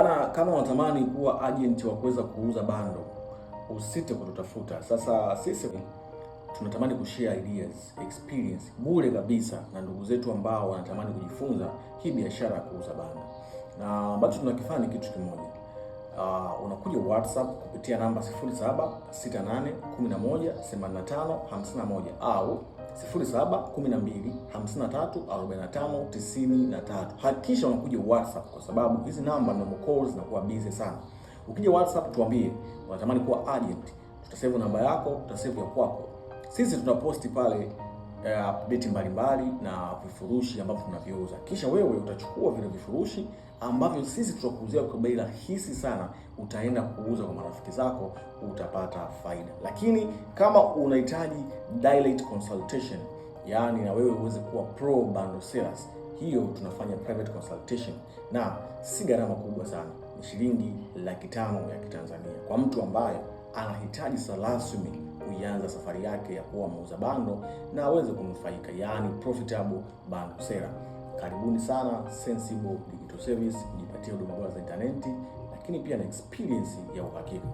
Bana, kama unatamani kuwa agent wa kuweza kuuza bando, usite kututafuta. Sasa sisi tunatamani kushare ideas, experience bure kabisa na ndugu zetu ambao wanatamani kujifunza hii biashara ya kuuza bando. Na ambacho tunakifanya kitu kimoja. Unakuja WhatsApp kupitia namba 0768118551 au 0712534593. Hakikisha unakuja WhatsApp kwa sababu hizi namba normal calls zinakuwa busy sana. Ukija WhatsApp tuambie unatamani kuwa agent, tutasave namba yako, tutasave ya kwako. Sisi tutaposti pale update mbalimbali na vifurushi ambavyo tunaviuza. Kisha wewe utachukua vile vifurushi ambavyo sisi tutakuuzia kwa bei rahisi sana, utaenda kuuza kwa marafiki zako, utapata faida. Lakini kama unahitaji direct consultation, yani na wewe uweze kuwa pro bundle sellers, hiyo tunafanya private consultation na si gharama kubwa sana. Ni shilingi 500,000 ya Kitanzania kwa mtu ambaye anahitaji rasmi kuianza safari yake ya kuwa muuza bando na aweze kunufaika, yani profitable bando seller. Karibuni sana Sensible Digital Service, kujipatia huduma bora za interneti lakini pia na experience ya uhakika.